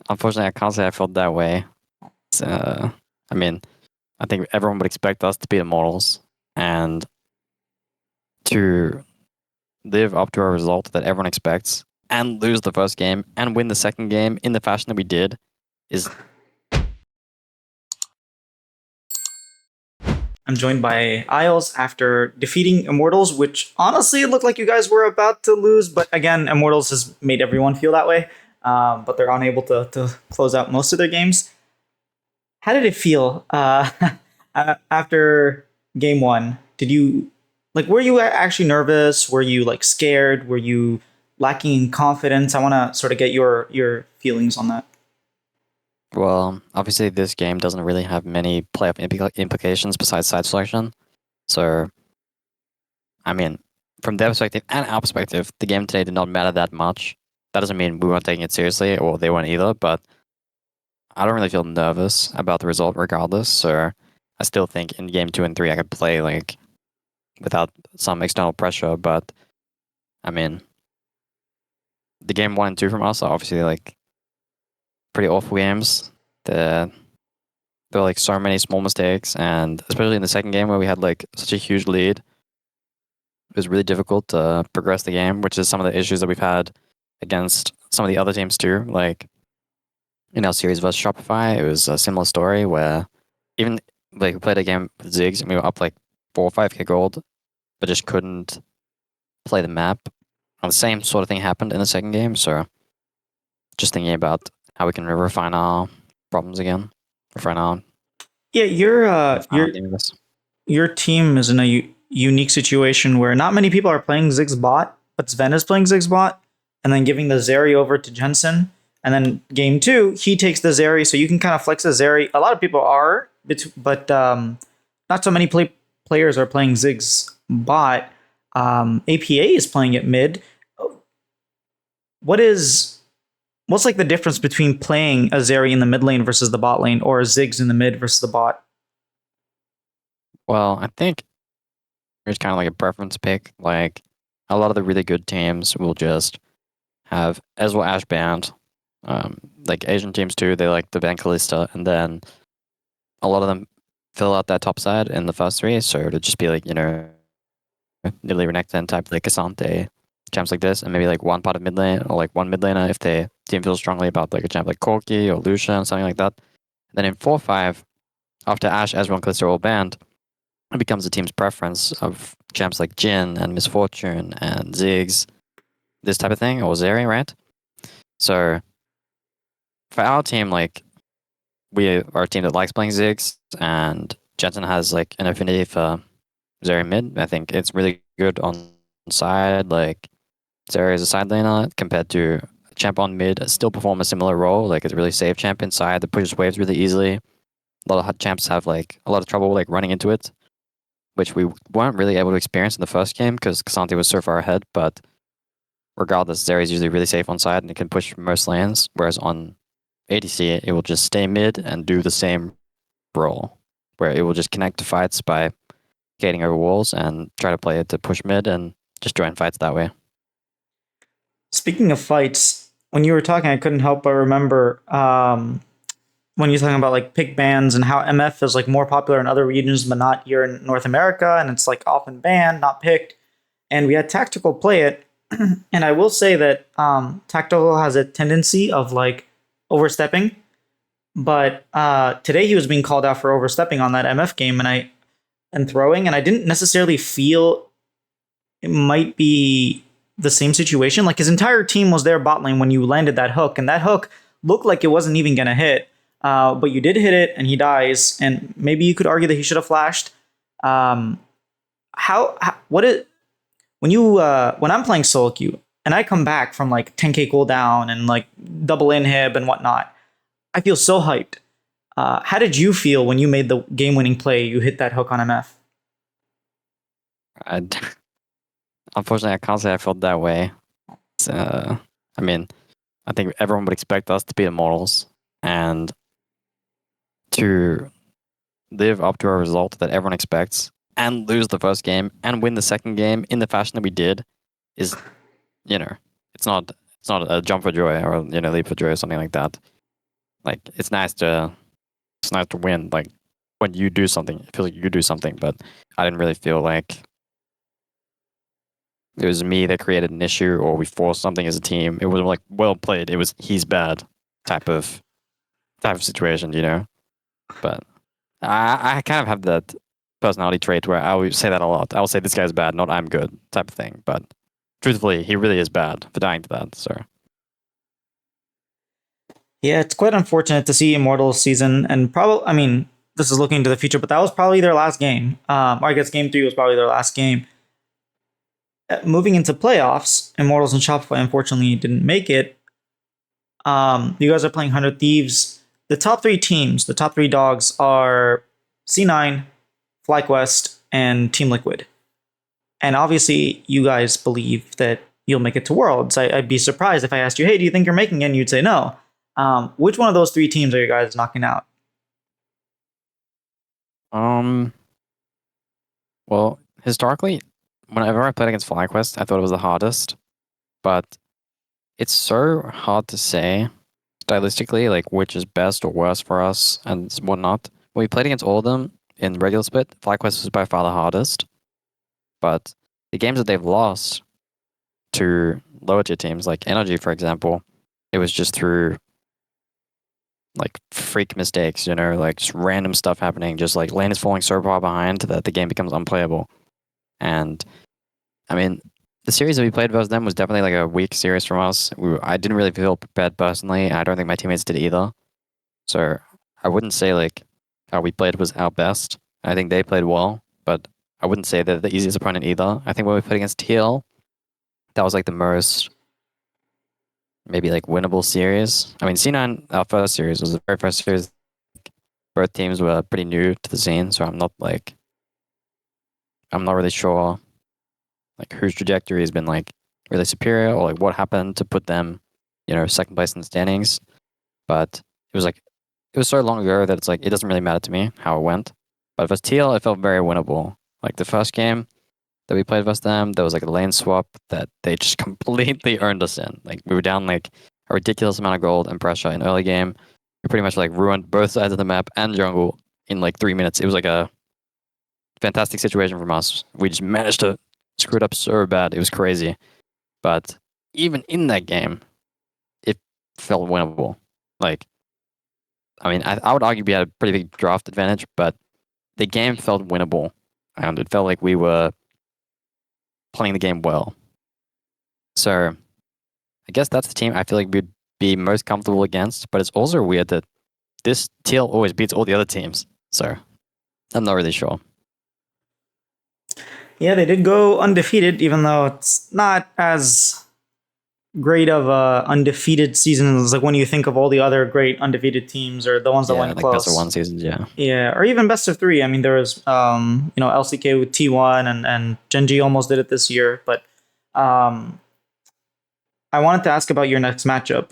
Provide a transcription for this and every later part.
Unfortunately, I can't say I felt that way. I mean, I think everyone would expect us to be immortals and to live up to a result that everyone expects and lose the first game and win the second game in the fashion that we did is. I'm joined by Isles after defeating Immortals, which honestly looked like you guys were about to lose. But again, Immortals has made everyone feel that way. But they're unable to close out most of their games. How did it feel after game one? Did you were you actually nervous? Were you like scared? Were you lacking in confidence? I want to sort of get your feelings on that. Well, obviously, this game doesn't really have many playoff implications besides side selection. So, I mean, from their perspective and our perspective, the game today did not matter that much. That doesn't mean we weren't taking it seriously or they weren't either, but I don't really feel nervous about the result regardless. So, I still think in game 2 and 3, I could play like without some external pressure. But I mean, the game 1 and 2 from us are obviously like pretty awful games. There were like so many small mistakes, and especially in the second game where we had like such a huge lead, it was really difficult to progress the game, which is some of the issues that we've had against some of the other teams too. Like in our series versus Shopify, it was a similar story where even like we played a game with Ziggs and we were up like 4 or 5k gold, but just couldn't play the map. And the same sort of thing happened in the second game. So just thinking about how we can refine our problems again, refine our Yeah, refine our game, I guess. your team is in a unique situation where not many people are playing Ziggs bot, but Sven is playing Ziggs bot, and then giving the Zeri over to Jensen. And then game two, he takes the Zeri, so you can kind of flex the Zeri. A lot of people are, but not so many players are playing Ziggs bot. APA is playing it mid. What is what's like the difference between playing a Zeri in the mid lane versus the bot lane, or a Ziggs in the mid versus the bot? Well, I think it's kind of like a preference pick. Like a lot of the really good teams will just have Ezreal Ash banned. Like Asian teams too, they like the ban Kalista, and then a lot of them fill out that top side in the first three. So it'll just be like, Nidalee Renekton type like Asante, champs like this, and maybe like one part of mid lane or like one mid laner if they team feels strongly about like a champ like Corki or Lucian, something like that. And then in 4-5, after Ash, Ezreal, and Kalista are all banned, it becomes the team's preference of champs like Jin and Misfortune and Ziggs, this type of thing, or Zeri, right? So for our team, like we are a team that likes playing Ziggs, and Jensen has like an affinity for Zeri mid. I think it's really good on side. Like Zeri is a side laner compared to a champ on mid, still perform a similar role. Like it's a really safe champ inside that pushes waves really easily. A lot of champs have like a lot of trouble like running into it, which we weren't really able to experience in the first game because K'Sante was so far ahead. But regardless, Zeri is usually really safe on side and it can push most lanes. Whereas on ADC, it will just stay mid and do the same role, where it will just connect to fights by skating over walls and try to play it to push mid and just join fights that way. Speaking of fights, when you were talking, I couldn't help but remember when you're talking about like pick bans and how MF is like more popular in other regions, but not here in North America, and it's like often banned, not picked. And we had Tactical play it, and I will say that Tactical has a tendency of like overstepping. But today he was being called out for overstepping on that MF game, and throwing, and I didn't necessarily feel it might be the same situation. Like his entire team was there bot lane when you landed that hook, and that hook looked like it wasn't even gonna hit. But you did hit it, and he dies. And maybe you could argue that he should have flashed. What it when I'm playing solo queue and I come back from like 10k cooldown and like double inhib and whatnot, I feel so hyped. How did you feel when you made the game-winning play? You hit that hook on MF. I, unfortunately, I can't say I felt that way. I mean, I think everyone would expect us to be immortals and to live up to a result that everyone expects and lose the first game and win the second game in the fashion that we did is, it's not a jump for joy or leap for joy or something like that. Like it's nice to win. Like when you do something, it feels like you do something. But I didn't really feel like it was me that created an issue or we forced something as a team. It was like well played. It was he's bad type of situation, you know. But I kind of have that personality trait where I always say that a lot. I'll say this guy's bad, not I'm good type of thing. But truthfully, he really is bad for dying to that. So Yeah, it's quite unfortunate to see Immortals season, and probably, I mean, this is looking into the future, but that was probably their last game. Or I guess game three was probably their last game. Moving into playoffs, Immortals and Shopify unfortunately didn't make it. You guys are playing 100 Thieves. The top three teams, the top three dogs are C9, FlyQuest, and Team Liquid. And obviously, you guys believe that you'll make it to Worlds. I'd be surprised if I asked you, hey, do you think you're making it? And you'd say no. Which one of those three teams are you guys knocking out? um, well, historically, whenever I played against FlyQuest, I thought it was the hardest, but it's so hard to say stylistically, like which is best or worse for us and whatnot. When we played against all of them in regular split, FlyQuest was by far the hardest. But the games that they've lost to lower tier teams, like Energy, for example, it was just through like freak mistakes, you know, like just random stuff happening, just like lane is falling so far behind that the game becomes unplayable. And I mean, the series that we played versus them was definitely like a weak series from us. I didn't really feel prepared personally. I don't think my teammates did either. So I wouldn't say like how we played was our best. I think they played well, but I wouldn't say they're the easiest opponent either. I think when we played against TL, that was like the most maybe like winnable series. I mean, C9, our first series was the very first series. Both teams were pretty new to the scene, so I'm not really sure like whose trajectory has been like really superior or like what happened to put them, you know, second place in the standings. But it was so long ago that it's like it doesn't really matter to me how it went. But versus TL, it felt very winnable. Like the first game that we played versus them, there was like a lane swap that they just completely earned us in. Like we were down like a ridiculous amount of gold and pressure in early game. We pretty much like ruined both sides of the map and jungle in like 3 minutes. It was like a fantastic situation from us. We just managed to screw it up so bad. It was crazy. But even in that game, it felt winnable. Like, I mean, I would argue we had a pretty big draft advantage, but the game felt winnable. And it felt like we were playing the game well. So I guess that's the team I feel like we'd be most comfortable against. But it's also weird that this TL always beats all the other teams. So I'm not really sure. Yeah, they did go undefeated, even though it's not as great of a undefeated season as like when you think of all the other great undefeated teams or the ones that Yeah, went like best of close. one seasons. Yeah. Yeah, or even best of three. I mean, there was LCK with T1 and Genji almost did it this year. But um, I wanted to ask about your next matchup.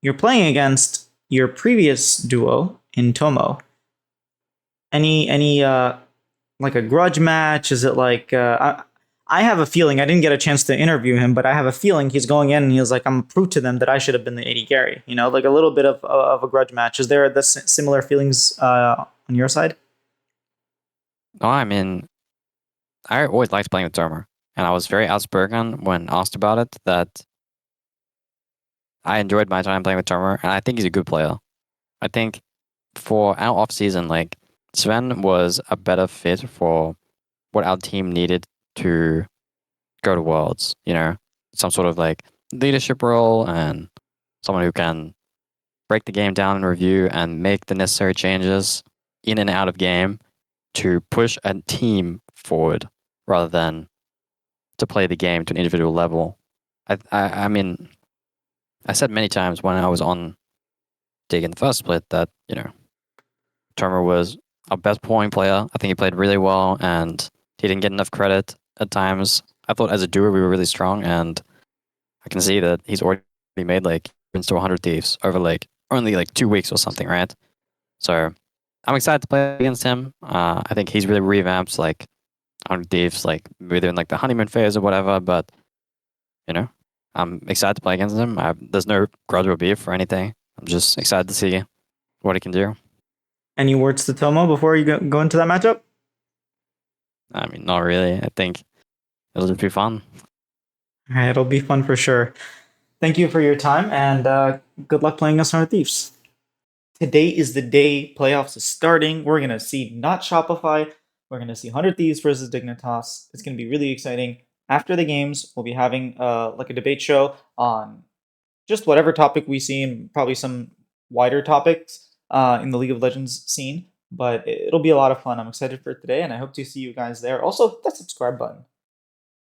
You're playing against your previous duo in Tomo. Any like a grudge match? Is it like I have a feeling I didn't get a chance to interview him, but I have a feeling he's going in and he's like, I'm proof to them that I should have been the AD carry. You know, like a little bit of a grudge match. Is there the similar feelings on your side? No, I mean, I always liked playing with Tomo, and I was very outspoken when asked about it that I enjoyed my time playing with Tomo, and I think he's a good player. I think for our off season, like Sven was a better fit for what our team needed to go to Worlds. You know, some sort of like leadership role and someone who can break the game down in review and make the necessary changes in and out of game to push a team forward rather than to play the game to an individual level. I mean, I said many times when I was on Dig in the first split that, you know, Turmer was our best point player. I think he played really well and he didn't get enough credit at times. I thought as a duo we were really strong, and I can see that he's already made like wins to 100 Thieves over like only like 2 weeks or something, right? So I'm excited to play against him. I think he's really revamped like 100 Thieves, like either in like the honeymoon phase or whatever, but you know, I'm excited to play against him. There's no grudge or beef or anything. I'm just excited to see what he can do. Any words to Tomo before you go into that matchup? I mean, not really. I think it'll just be fun. All right, it'll be fun for sure. Thank you for your time, and good luck playing us on Thieves. Today is the day playoffs is starting. We're gonna see not Shopify. We're gonna see 100 Thieves versus Dignitas. It's gonna be really exciting. After the games, we'll be having like a debate show on just whatever topic we see, and probably some wider topics in the League of Legends scene. But it'll be a lot of fun. I'm excited for today, and I hope to see you guys there. Also, hit that subscribe button.